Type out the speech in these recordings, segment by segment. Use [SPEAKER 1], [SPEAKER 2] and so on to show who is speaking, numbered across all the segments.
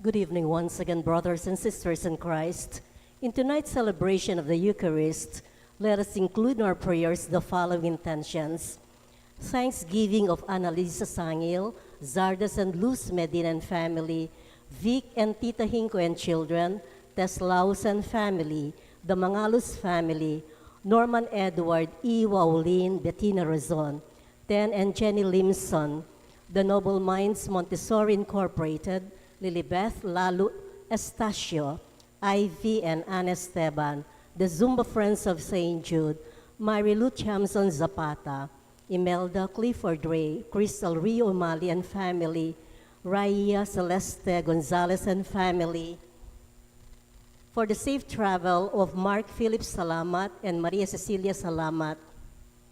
[SPEAKER 1] Good evening once again, brothers and sisters in Christ. In tonight's celebration of the Eucharist, let us include in our prayers the following intentions. Thanksgiving of Annalisa Sangil, Zardas and Luz Medina and family, Vic and Tita Hinko and children, Teslaus and family, the Mangalus family, Norman Edward, Iwa Olin, Bettina Razon, Ten and Jenny Limson, the Noble Minds Montessori Incorporated, Lilibeth Lalu Estacio, Ivy and Anna Esteban, the Zumba Friends of St. Jude, Marilu Chamson Zapata, Imelda Clifford Ray, Crystal Rio Mali and family, Raya Celeste Gonzalez and family, for the safe travel of Mark Philip Salamat and Maria Cecilia Salamat,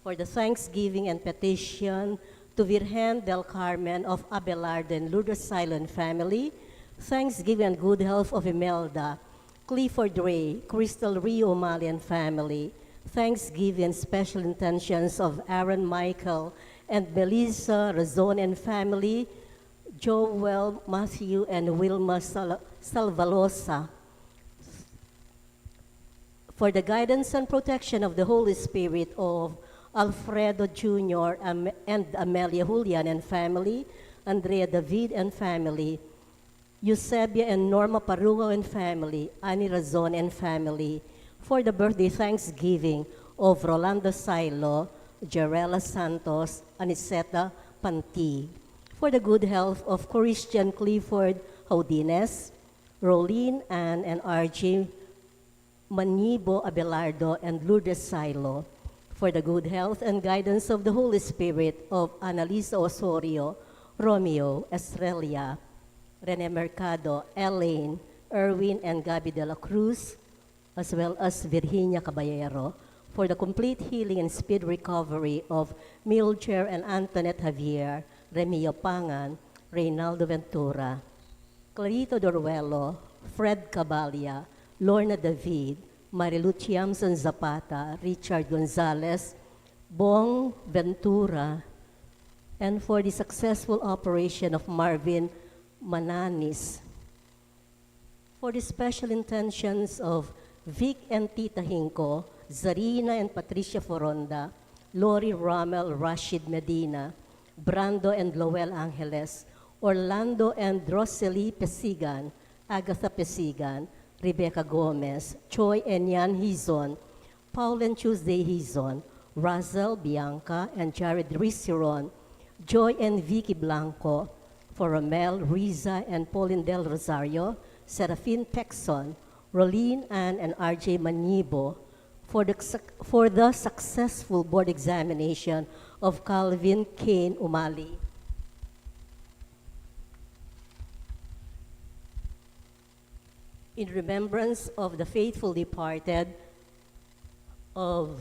[SPEAKER 1] for the thanksgiving and petition to Virgen del Carmen of Abelardo and Lourdes Silent family, thanksgiving and good health of Imelda, Clifford Ray, Crystal Rio Mali and family, thanksgiving and special intentions of Aaron Michael and Melissa Razon and family, Joel Matthew and Wilma Salvalosa, for the guidance and protection of the Holy Spirit of Alfredo Jr. and Amelia Julian and family, Andrea David and family, Eusebia and Norma Parugo and family, Annie Razon and family, for the birthday thanksgiving of Rolando Silo, Jarela Santos, Aniseta Panti, for the good health of Christian Clifford Haudines, Rolene Ann and RJ Manibo Abelardo and Lourdes Silo, for the good health and guidance of the Holy Spirit of Annalisa Osorio, Romeo, Estrella, Rene Mercado, Elaine, Erwin, and Gabi de la Cruz, as well as Virginia Caballero, for the complete healing and speed recovery of Milcher and Antoinette Javier, Remio Pangan, Reynaldo Ventura, Clarito Doruelo, Fred Cabalia, Lorna David, Marilu Chiamson Zapata, Richard Gonzalez, Bong Ventura, and for the successful operation of Marvin Mananis, for the special intentions of Vic and Tita Hinko, Zarina and Patricia Foronda, Lori Rommel Rashid Medina, Brando and Lowell Angeles, Orlando and Rosely Pesigan, Agatha Pesigan, Rebecca Gomez, Choi and Yan Hizon, Paul and Tuesday Hizon, Razel Bianca and Jared Risiron, Joy and Vicky Blanco, for Romel, Riza and Pauline Del Rosario, Serafin Pexon, Rolene Ann and RJ Manibo, for the successful board examination of Calvin Kane Umali. In remembrance of the faithful departed of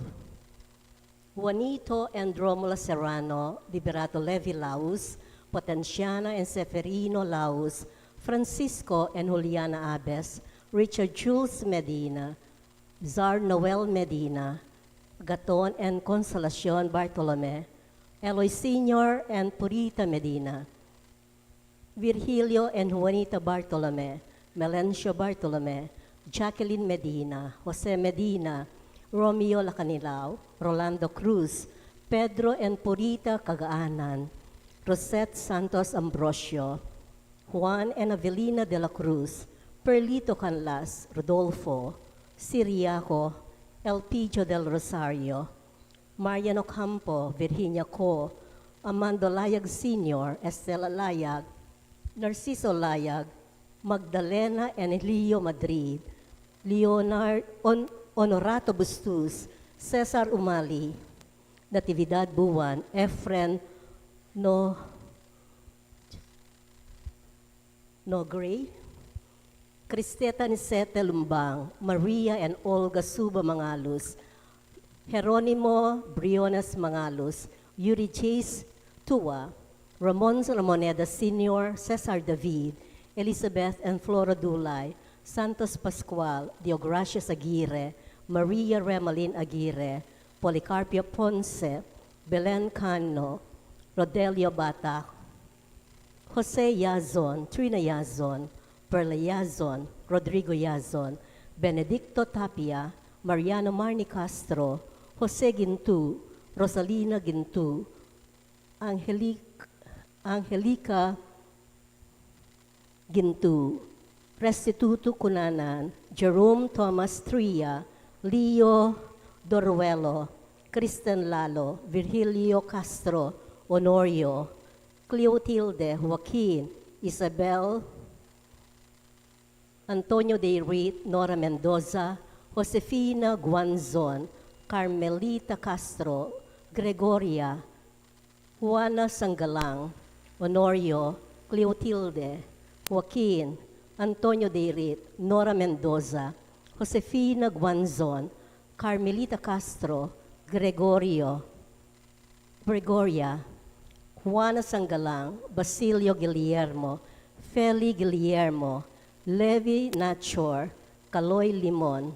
[SPEAKER 1] Juanito and Romulo Serrano, Liberato Levi Laus, Potenciana and Seferino Laus, Francisco and Juliana Abes, Richard Jules Medina, Zar Noel Medina, Gaton and Consolacion Bartolome, Eloy Sr. and Purita Medina, Virgilio and Juanita Bartolome, Melencio Bartolome, Jacqueline Medina, Jose Medina, Romeo Lacanilao, Rolando Cruz, Pedro and Purita Cagaanan, Rosette Santos Ambrosio, Juan and Avelina de la Cruz, Perlito Canlas, Rodolfo, Siriaco, Elpidio del Rosario, Mariano Campo, Virginia Co, Amando Layag Sr., Estela Layag, Narciso Layag, Magdalena and Leo Madrid, Leonard Honorato Bustus, Cesar Umali, Natividad Buwan, Efren Gray, Cristeta Nisete Lumbang, Maria and Olga Suba Mangalus, Jeronimo Briones Mangalus, Yuri Chase Tua, Ramon Ramoneda Sr., Cesar David, Elizabeth and Flora Dulay, Santos Pascual, Diogracias Aguirre, Maria Remalin Aguirre, Policarpio Ponce, Belen Cano, Rodelio Bata, Jose Yazon, Trina Yazon, Perla Yazon, Rodrigo Yazon, Benedicto Tapia, Mariano Marni Castro, Jose Gintu, Rosalina Gintu, Angelica Gintu, Restituto Cunanan, Jerome Thomas Tria, Leo Doruelo, Kristen Lalo, Virgilio Castro, Honorio, Cleotilde, Joaquin, Isabel, Antonio de Rit, Nora Mendoza, Josefina Guanzon, Carmelita Castro, Gregoria, Juana Sangalang, Honorio, Cleotilde, Joaquin, Antonio de Rit, Nora Mendoza, Josefina Guanzon, Carmelita Castro, Gregoria, Juana Sangalang, Basilio Guillermo, Feli Guillermo, Levi Nachor, Kaloy Limon,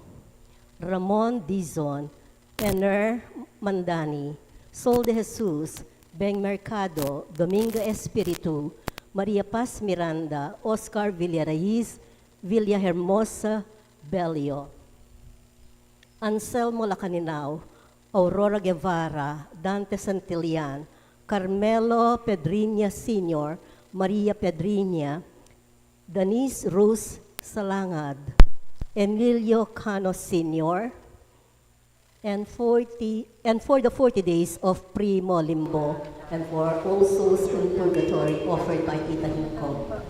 [SPEAKER 1] Ramon Dizon, Ener Mandani, Sol de Jesus, Beng Mercado, Domingo Espiritu, Maria Paz Miranda, Oscar Villaraiz, Villahermosa Belio, Anselmo Lacaninao, Aurora Guevara, Dante Santillan, Carmelo Pedriña Sr., Maria Pedriña, Denise Rose Salangad, Emilio Cano Sr., and for the 40 days of Primo Limbo, and for all souls in purgatory offered by Tita Hinko.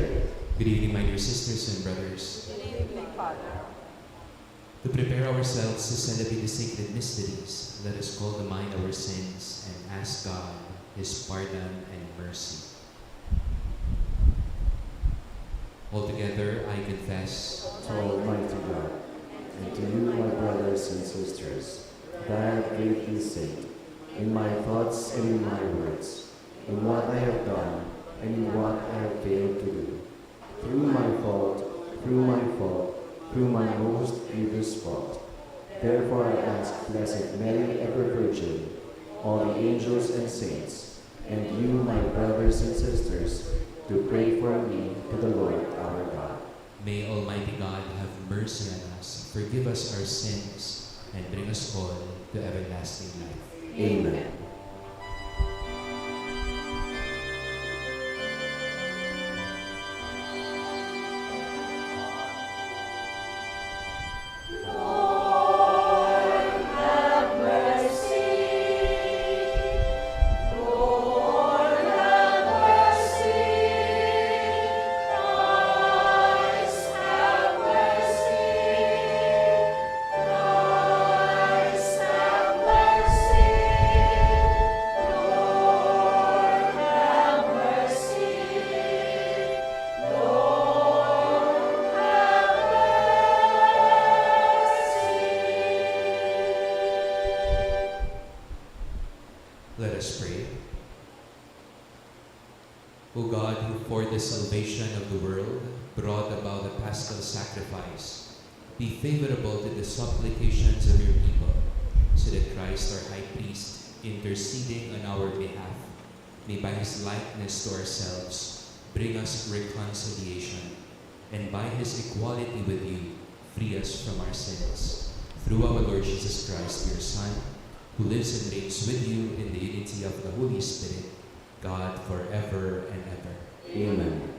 [SPEAKER 2] Spirit.
[SPEAKER 3] Good evening, my dear sisters and brothers.
[SPEAKER 4] Good evening, Father.
[SPEAKER 3] To prepare ourselves to celebrate the sacred mysteries, let us call to mind our sins and ask God His pardon and mercy. Altogether, I confess
[SPEAKER 2] To Almighty God, and to you, my brothers and sisters, that I have greatly sinned, in my thoughts and in my words, in what I have done and in what I have failed to do, through my fault, through my most grievous fault. Therefore I ask Blessed Mary, ever Virgin, all the angels and saints, and you, my brothers and sisters, to pray for me to the Lord our God.
[SPEAKER 3] May Almighty God have mercy on us, forgive us our sins, and bring us all to everlasting life.
[SPEAKER 2] Amen.
[SPEAKER 3] Let us pray. O God, who for the salvation of the world brought about the paschal sacrifice, be favorable to the supplications of your people, so that Christ, our high priest, interceding on our behalf, may by his likeness to ourselves bring us reconciliation, and by his equality with you, free us from our sins. Through our Lord Jesus Christ, your Son, who lives and reigns with you in the unity of the Holy Spirit, God forever and ever.
[SPEAKER 2] Amen.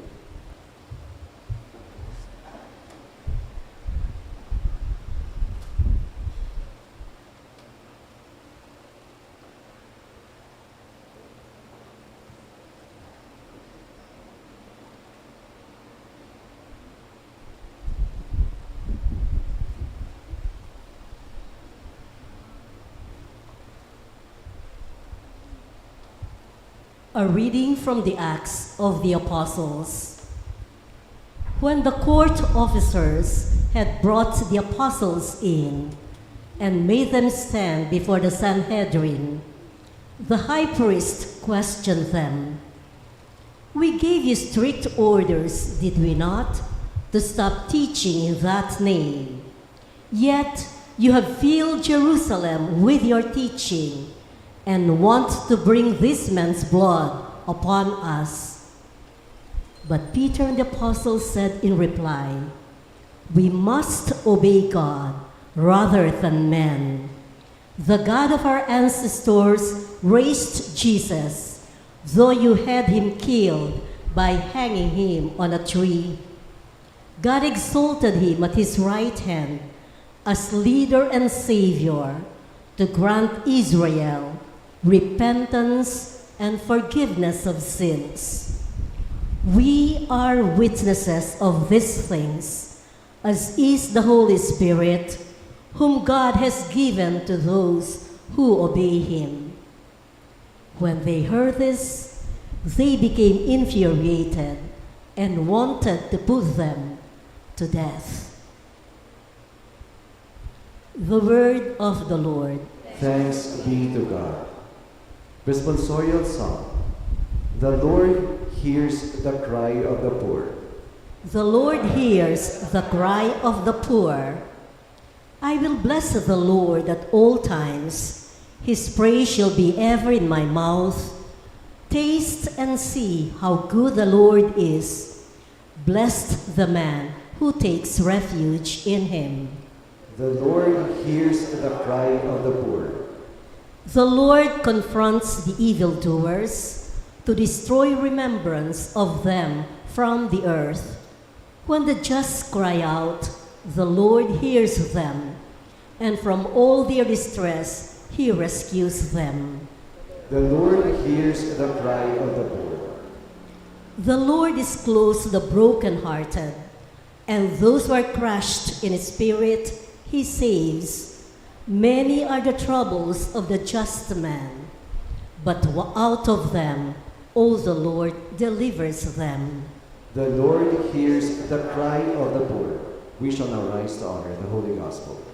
[SPEAKER 1] A reading from the Acts of the Apostles. When the court officers had brought the apostles in and made them stand before the Sanhedrin, the high priest questioned them. "We gave you strict orders, did we not, to stop teaching in that name? Yet you have filled Jerusalem with your teaching and want to bring this man's blood upon us." But Peter and the apostles said in reply, "We must obey God rather than men. The God of our ancestors raised Jesus, though you had him killed by hanging him on a tree. God exalted him at his right hand as leader and savior to grant Israel repentance and forgiveness of sins. We are witnesses of these things, as is the Holy Spirit, whom God has given to those who obey him." When they heard this, they became infuriated and wanted to put them to death. The word of the Lord.
[SPEAKER 2] Thanks be to God. Responsorial Psalm. The Lord hears the cry of the poor.
[SPEAKER 1] The Lord hears the cry of the poor. I will bless the Lord at all times. His praise shall be ever in my mouth. Taste and see how good the Lord is. Blessed the man who takes refuge in him.
[SPEAKER 2] The Lord hears the cry of the poor.
[SPEAKER 1] The Lord confronts the evildoers to destroy remembrance of them from the earth. When the just cry out, the Lord hears them, and from all their distress he rescues them.
[SPEAKER 2] The Lord hears the cry of the poor.
[SPEAKER 1] The Lord is close to the brokenhearted, and those who are crushed in spirit, he saves. Many are the troubles of the just man, but out of them all the Lord delivers them.
[SPEAKER 2] The Lord hears the cry of the poor. We shall now rise to honor the Holy Gospel.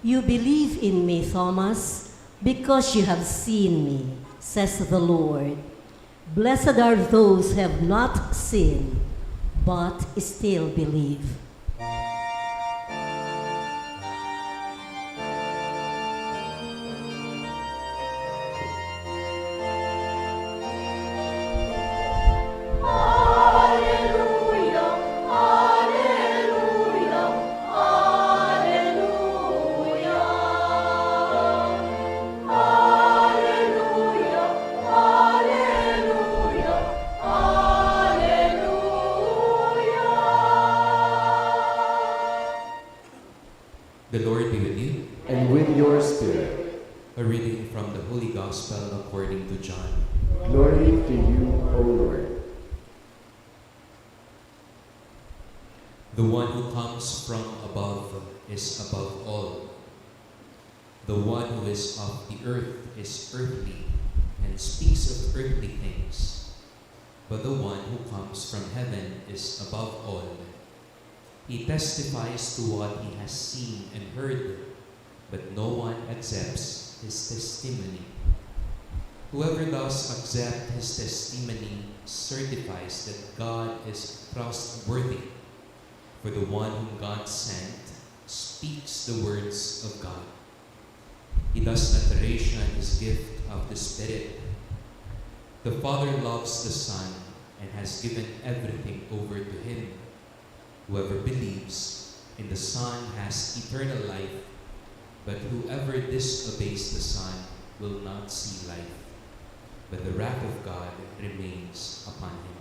[SPEAKER 1] You believe in me, Thomas, because you have seen me, says the Lord. Blessed are those who have not seen, but still believe.
[SPEAKER 3] The Lord be with you.
[SPEAKER 2] And with your spirit.
[SPEAKER 3] A reading from the Holy Gospel according to John.
[SPEAKER 2] Glory to you, O Lord.
[SPEAKER 3] The one who comes from above is above all. The one who is of the earth is earthly and speaks of earthly things. But the one who comes from heaven is above all. He testifies to what he has seen and heard, but no one accepts his testimony. Whoever does accept his testimony certifies that God is trustworthy, for the one whom God sent speaks the words of God. He does not ration his gift of the Spirit. The Father loves the Son and has given everything over to him. Whoever believes in the Son has eternal life, but whoever disobeys the Son will not see life, but the wrath of God remains upon him.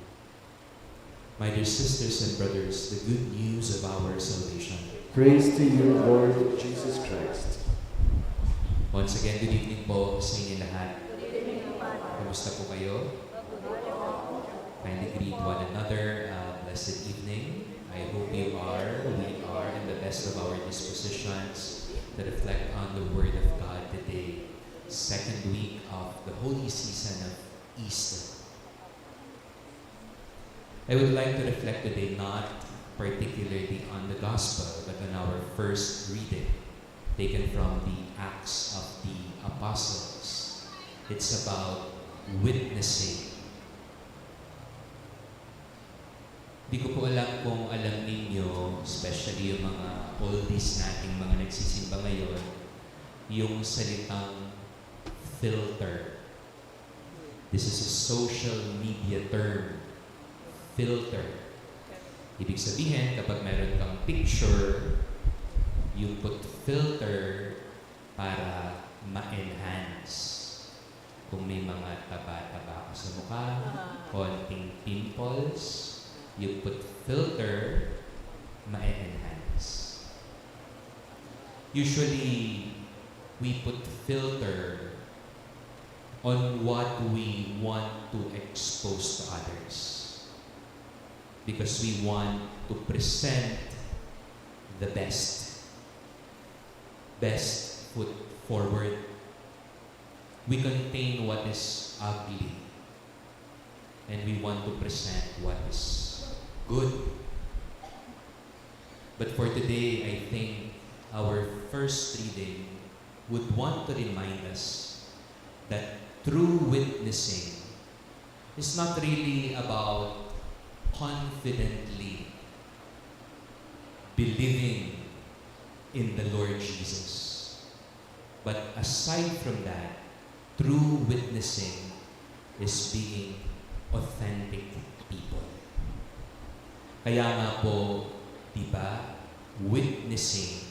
[SPEAKER 3] My dear sisters and brothers, the good news of our salvation.
[SPEAKER 2] Praise to you, Lord Jesus Christ.
[SPEAKER 3] Once again, good evening po sa inyo lahat. Kamusta po kayo? Kindly greet one another. Blessed evening. I hope we are in the best of our dispositions to reflect on the Word of God today, second week of the holy season of Easter. I would like to reflect today not particularly on the Gospel, but on our first reading, taken from the Acts of the Apostles. It's about witnessing. Di ko po alam kung alam ninyo, especially yung mga oldies nating mga nagsisimba ngayon, yung salitang filter. This is a social media term. Filter. Ibig sabihin, kapag meron kang picture, you put filter para ma-enhance. Kung may mga taba-taba ka sa mukha, konting pimples, you put filter, ma-enhance. Usually, we put filter on what we want to expose to others. Because we want to present the best foot forward. We contain what is ugly, and we want to present what is good. But for today, I think our first reading would want to remind us that true witnessing is not really about confidently believing in the Lord Jesus. But aside from that, true witnessing is being authentic people. Kaya nga po, di ba, witnessing,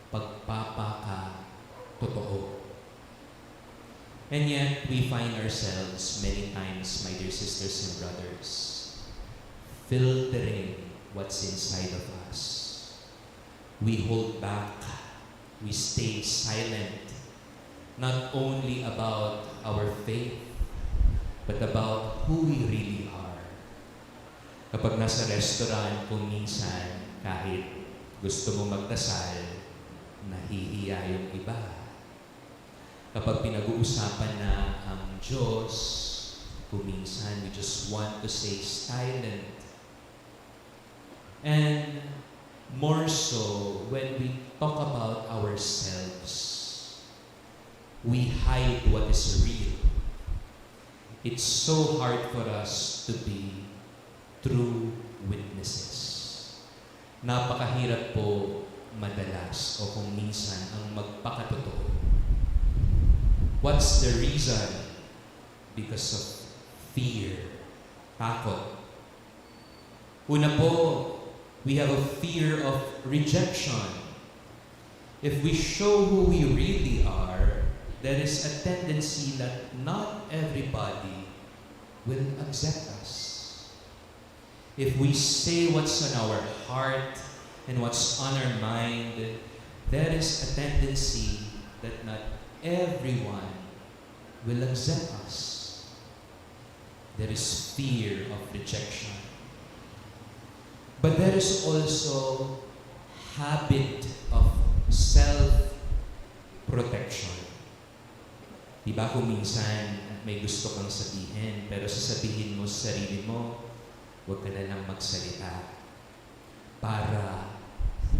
[SPEAKER 3] pagpapaka-totoo. And yet, we find ourselves many times, my dear sisters and brothers, filtering what's inside of us. We hold back, we stay silent, not only about our faith, but about who we really are. Kapag nasa restaurant, kung minsan, kahit gusto mo magdasal, nahihiya yung iba. Kapag pinag-uusapan na ang Diyos, kung minsan we just want to stay silent. And more so, when we talk about ourselves, we hide what is real. It's so hard for us to be true witnesses. Napakahirap po madalas o kung minsan ang magpakatotoo. What's the reason? Because of fear. Takot. Una po, we have a fear of rejection. If we show who we really are, there is a tendency that not everybody will accept us. If we say what's on our heart and what's on our mind, there is a tendency that not everyone will accept us. There is fear of rejection. But there is also habit of self-protection. Diba kung minsan may gusto kang sabihin, pero sasabihin mo sa sarili mo, huwag ka na lang magsalita para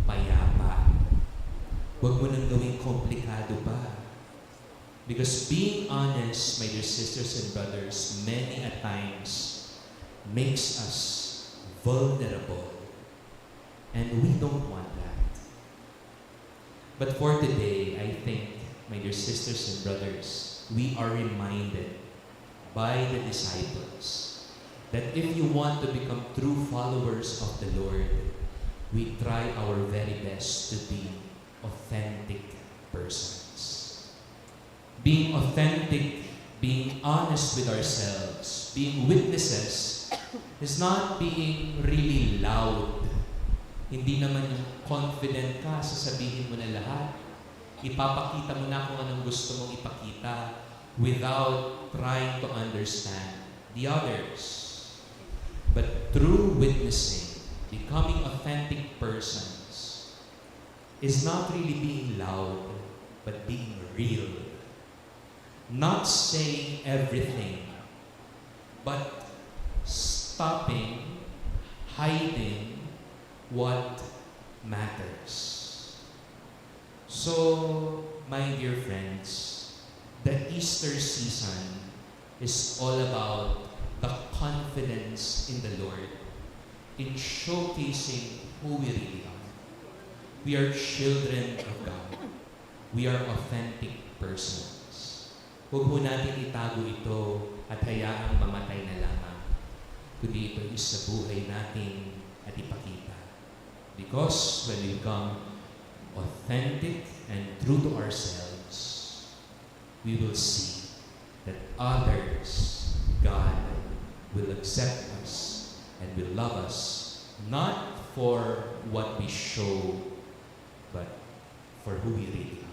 [SPEAKER 3] payapa. Huwag mo nang gawing komplikado pa. Because being honest, my dear sisters and brothers, many a times makes us vulnerable. And we don't want that. But for today, I think, my dear sisters and brothers, we are reminded by the disciples that if you want to become true followers of the Lord, we try our very best to be authentic persons. Being authentic, being honest with ourselves, being witnesses, is not being really loud. Hindi naman yung confident ka, sasabihin mo na lahat. Ipapakita mo na kung anong gusto mong ipakita without trying to understand the others. But true witnessing, becoming authentic persons, is not really being loud, but being real. Not saying everything, but stopping, hiding what matters. So, my dear friends, the Easter season is all about the confidence in the Lord, in showcasing who we really are. We are children of God. We are authentic persons. Huwag mo natin itago ito at hayaang mamatay na lamang, kundi ito is sa buhay natin at ipakita. Because when we become authentic and true to ourselves, we will see that others, God, will accept us and will love us, not for what we show, but for who we really are.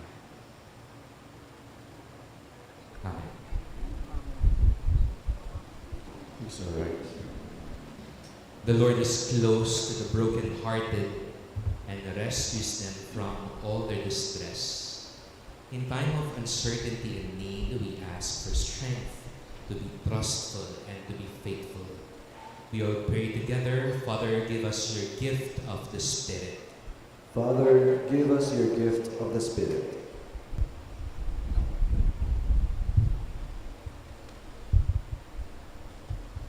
[SPEAKER 3] Amen.
[SPEAKER 2] It's all right.
[SPEAKER 3] The Lord is close to the brokenhearted and rescues them from all their distress. In time of uncertainty and need, we ask for strength to be trustful and to be faithful. We all pray together. Father, give us your gift of the Spirit.
[SPEAKER 2] Father, give us your gift of the Spirit.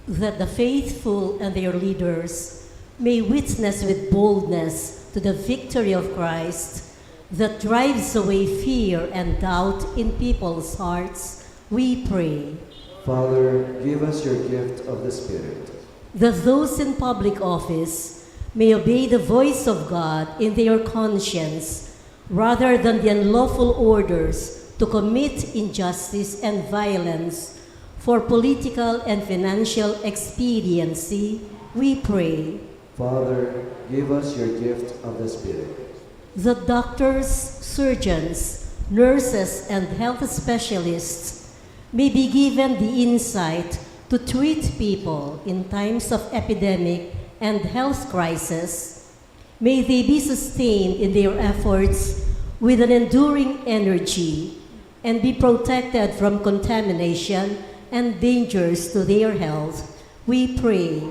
[SPEAKER 1] that the faithful and their leaders may witness with boldness to the victory of Christ that drives away fear and doubt in people's hearts, we pray.
[SPEAKER 2] Father, give us your gift of the Spirit.
[SPEAKER 1] That those in public office may obey the voice of God in their conscience, rather than the unlawful orders to commit injustice and violence for political and financial expediency, we pray.
[SPEAKER 2] Father, give us your gift of the Spirit.
[SPEAKER 1] That doctors, surgeons, nurses, and health specialists may be given the insight to treat people in times of epidemic and health crisis. May they be sustained in their efforts with an enduring energy and be protected from contamination and dangers to their health. We pray.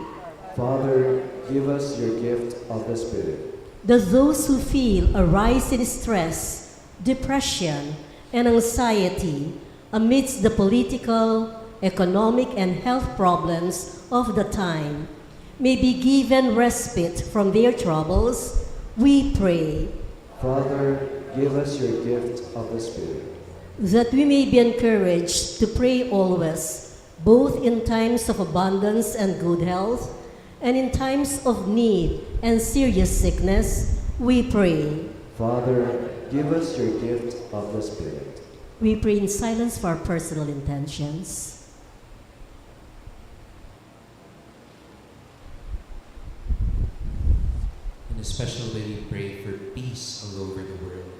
[SPEAKER 2] Father, give us your gift of the Spirit.
[SPEAKER 1] That those who feel a rise in stress, depression, and anxiety amidst the political, economic, and health problems of the time may be given respite from their troubles, we pray.
[SPEAKER 2] Father, give us your gift of the Spirit.
[SPEAKER 1] That we may be encouraged to pray always, both in times of abundance and good health, and in times of need and serious sickness, we pray.
[SPEAKER 2] Father, give us your gift of the Spirit.
[SPEAKER 1] We pray in silence for our personal intentions.
[SPEAKER 3] In a special way, we pray for peace all over the world.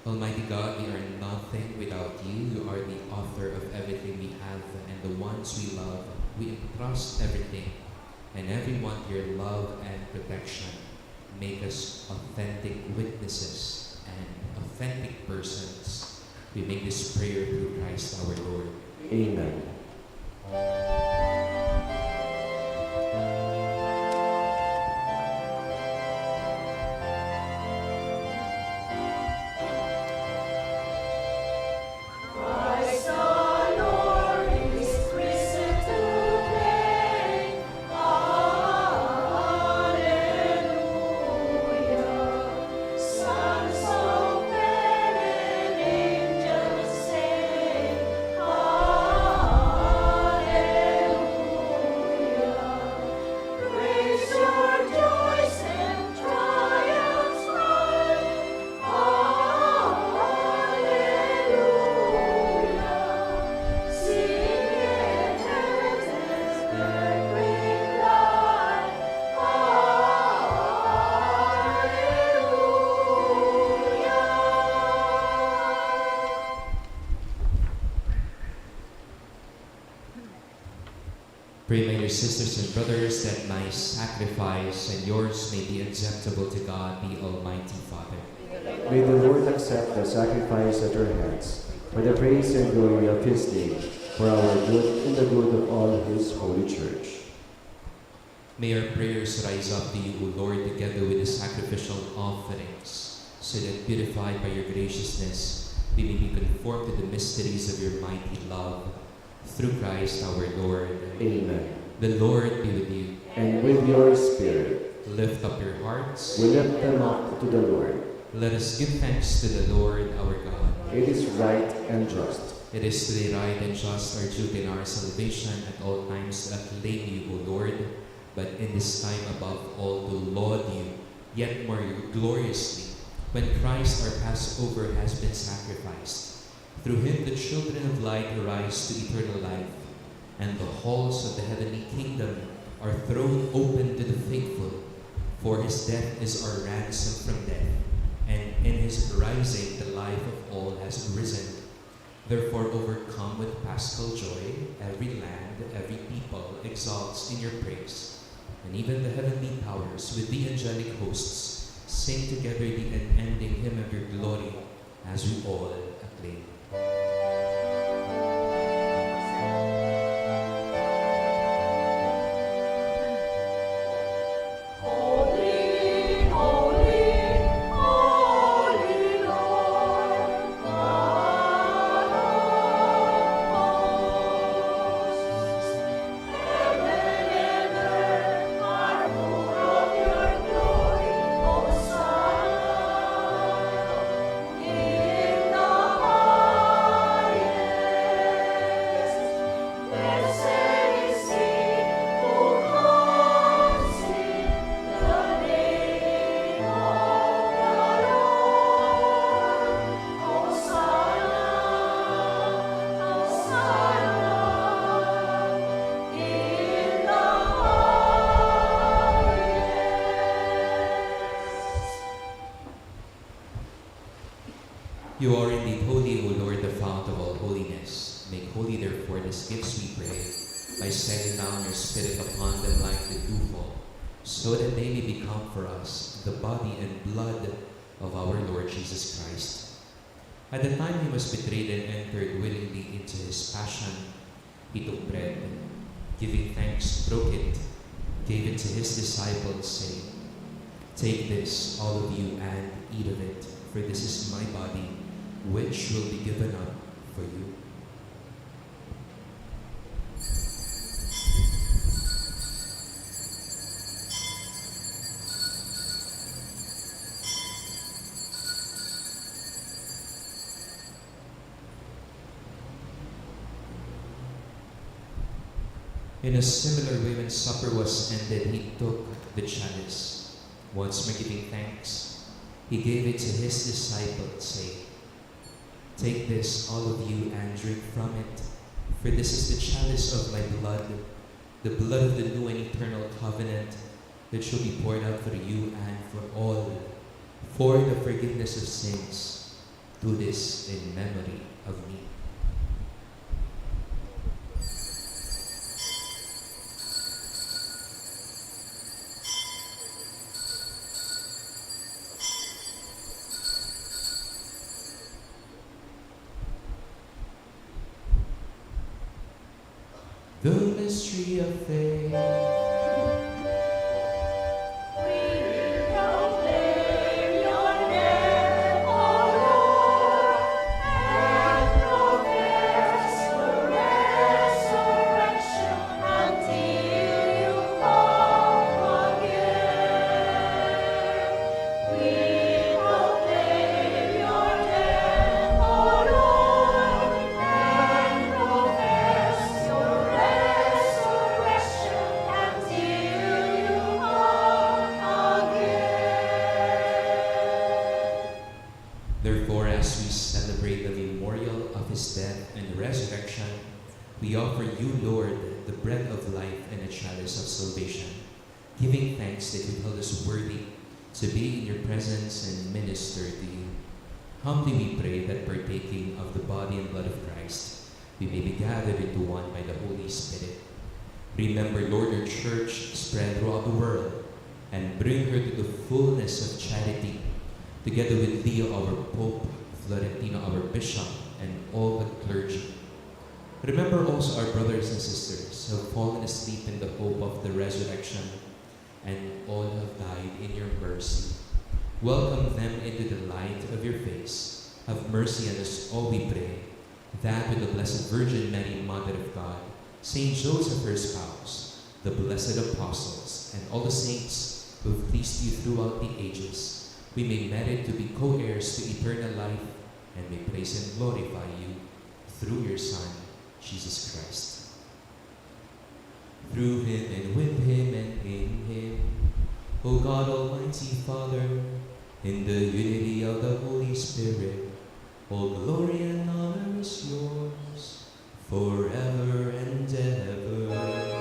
[SPEAKER 3] Almighty God, we are nothing without you. You are the author of everything we have, and the ones we love. We entrust everything and everyone to your love and protection. Make us authentic witnesses and authentic persons. We make this prayer through Christ our Lord.
[SPEAKER 2] Amen.
[SPEAKER 3] Pray, my dear sisters and brothers, that my sacrifice and yours may be acceptable to God, the Almighty Father.
[SPEAKER 2] May the Lord accept the sacrifice at your hands, for the praise and glory of his name, for our good and the good of all his holy church.
[SPEAKER 3] May our prayers rise up to you, O Lord, together with the sacrificial offerings, so that, beautified by your graciousness, we may be conformed to the mysteries of your mighty love. Through Christ our Lord.
[SPEAKER 2] Amen.
[SPEAKER 3] The Lord be with you.
[SPEAKER 2] And with your spirit.
[SPEAKER 3] Lift up your hearts.
[SPEAKER 2] We lift them up to the Lord.
[SPEAKER 3] Let us give thanks to the Lord our God.
[SPEAKER 2] It is right and just.
[SPEAKER 3] It is today right and just, our duty and our salvation, at all times to acclaim you, O Lord, but in this time above all to laud you, yet more gloriously, when Christ our Passover has been sacrificed. Through him the children of light arise to eternal life, and the halls of the heavenly kingdom are thrown open to the faithful. For his death is our ransom from death, and in his rising the life of all has risen. Therefore, overcome with paschal joy, every land, every people exalts in your praise, and even the heavenly powers with the angelic hosts sing together the unending hymn of your glory, as we all acclaim. these gifts, we pray, by sending down your Spirit upon them like the dewfall, so that they may become for us the body and blood of our Lord Jesus Christ. At the time he was betrayed and entered willingly into his passion, he took bread, giving thanks, broke it, gave it to his disciples, saying, "Take this, all of you, and eat of it, for this is my body, which will be given up for you." In a similar way, when supper was ended, he took the chalice. Once more giving thanks, he gave it to his disciples, saying, "Take this, all of you, and drink from it, for this is the chalice of my blood, the blood of the new and eternal covenant, that shall be poured out for you and for all, for the forgiveness of sins. Do this in memory of me." The mystery of faith. Therefore, as we celebrate the memorial of his death and resurrection, we offer you, Lord, the bread of life and the chalice of salvation, giving thanks that you held us worthy to be in your presence and minister to you. Humbly we pray that partaking of the body and blood of Christ, we may be gathered into one by the Holy Spirit. Remember, Lord, your church spread throughout the world, and bring her to the fullness of charity, together with Leo, our Pope, Florentino, our Bishop, and all the clergy. Remember also our brothers and sisters who have fallen asleep in the hope of the resurrection, and all have died in your mercy. Welcome them into the light of your face. Have mercy on us all, we pray, that with the Blessed Virgin Mary, Mother of God, Saint Joseph, her spouse, the blessed apostles, and all the saints who have pleased you throughout the ages, we may merit to be co-heirs to eternal life, and may praise and glorify you through your Son, Jesus Christ. Through him, and with him, and in him, O God, Almighty Father, in the unity of the Holy Spirit, all glory and honor is yours, forever and ever.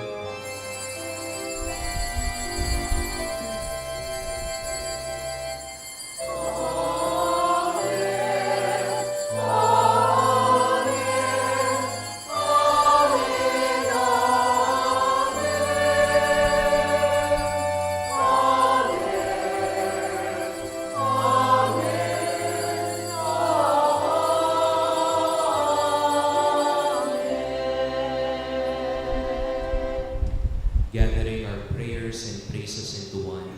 [SPEAKER 3] Gathering our prayers and praises into one,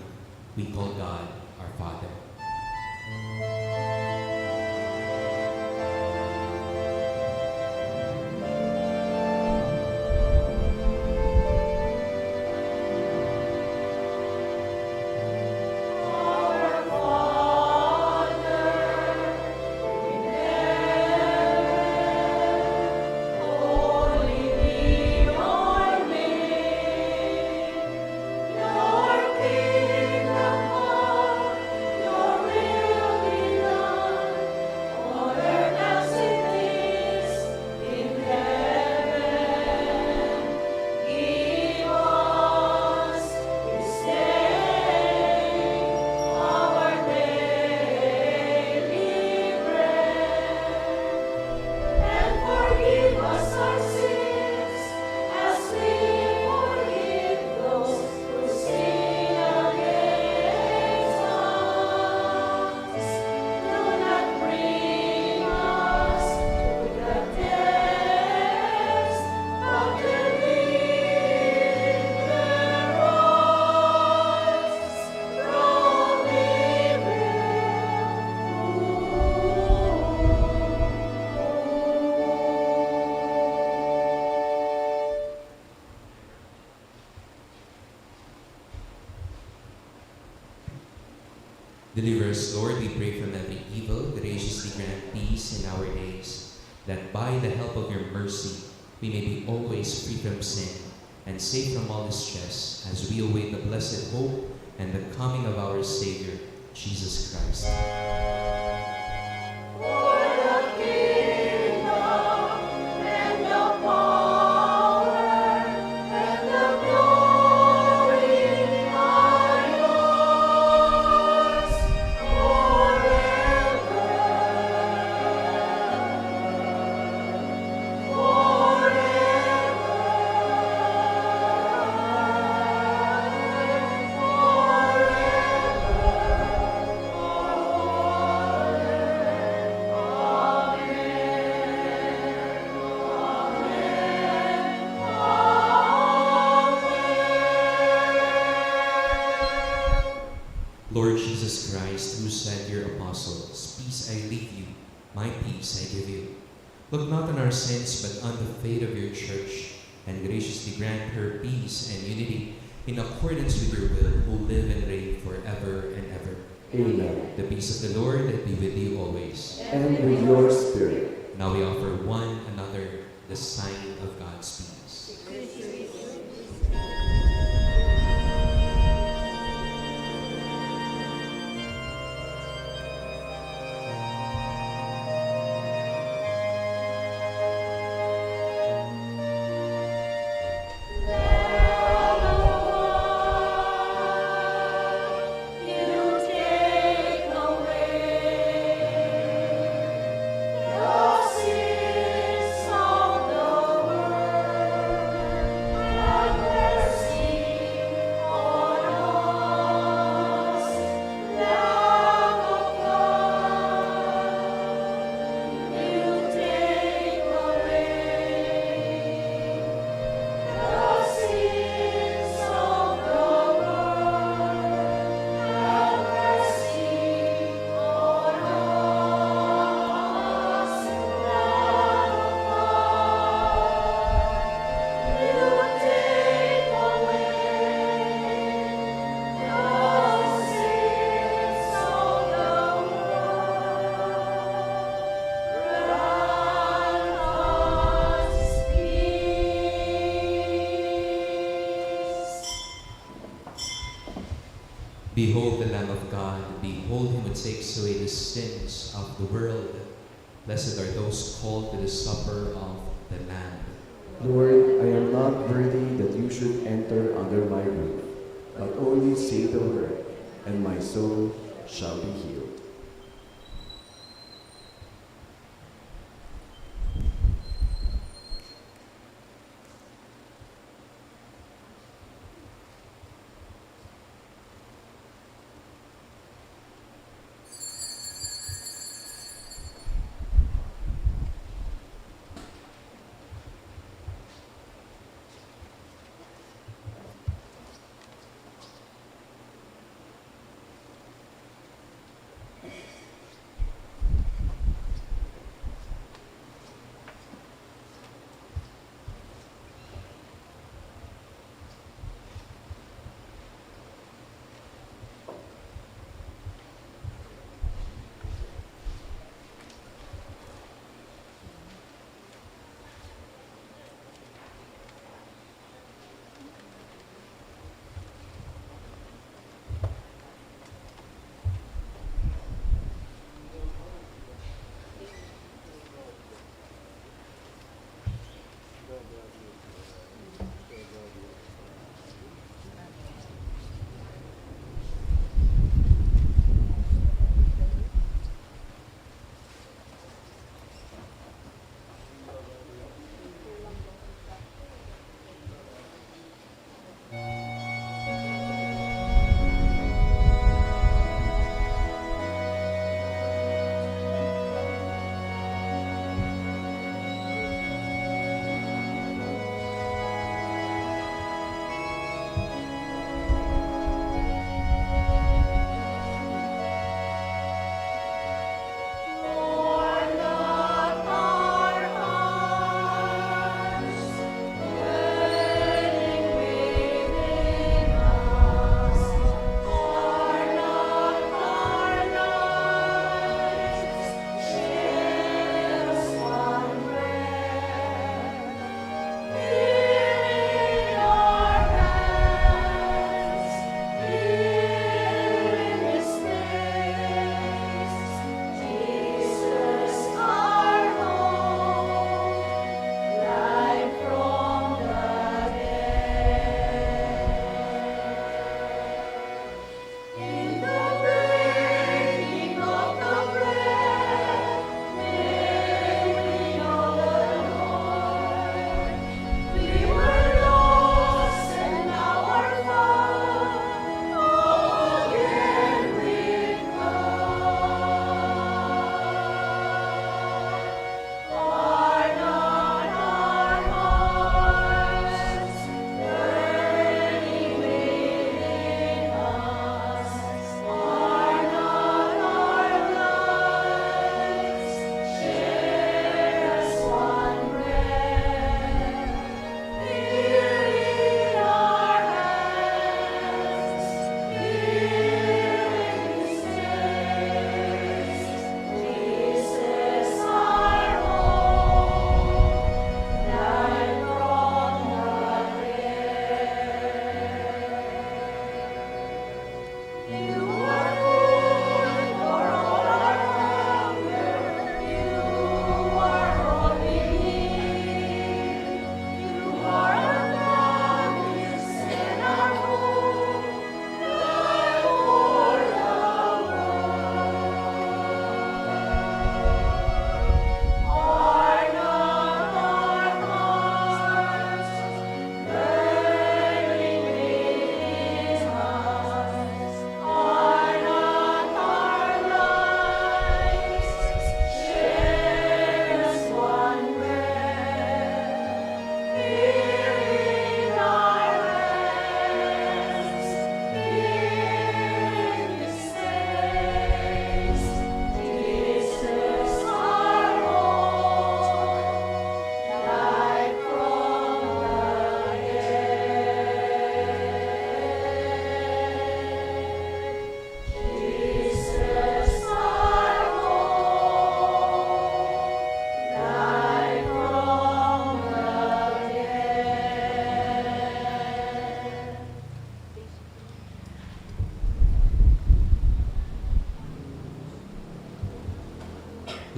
[SPEAKER 3] we call God our Father.
[SPEAKER 4] Your kingdom come.
[SPEAKER 3] Deliver us, Lord, we pray, from every evil. Graciously grant peace in our days, that by the help of your mercy we may be always free from sin and safe from all distress, as we await the blessed hope and the coming of our Savior, Jesus Christ. Lord Jesus Christ, who said to your apostles, "Peace I leave you, my peace I give you," look not on our sins, but on the faith of your church, and graciously grant her peace and unity in accordance with your will, who live and reign forever and ever.
[SPEAKER 2] Amen.
[SPEAKER 3] The peace of the Lord be with you always.
[SPEAKER 2] And with your spirit.
[SPEAKER 3] Now we offer one another the sign of God's peace. Behold the Lamb of God, behold him who takes away the sins of the world. Blessed are those called to the supper of the Lamb.
[SPEAKER 2] Lord, I am not worthy that you should enter under my roof, but only say the word, and my soul shall be healed.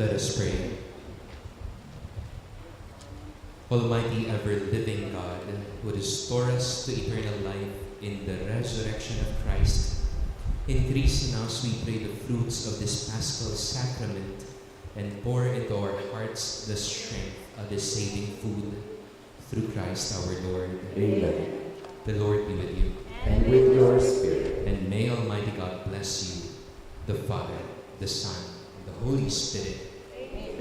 [SPEAKER 3] Let us pray. Almighty ever-living God, who restore us to eternal life in the resurrection of Christ, increase in us, we pray, the fruits of this Paschal sacrament and pour into our hearts the strength of this saving food through Christ our Lord.
[SPEAKER 2] Amen.
[SPEAKER 3] The Lord be with you.
[SPEAKER 2] And with your spirit.
[SPEAKER 3] And may Almighty God bless you, the Father, the Son, and the Holy Spirit.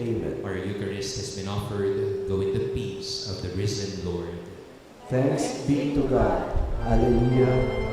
[SPEAKER 2] Amen.
[SPEAKER 3] Our Eucharist has been offered. Go in the peace of the risen Lord.
[SPEAKER 2] Thanks be to God. Hallelujah.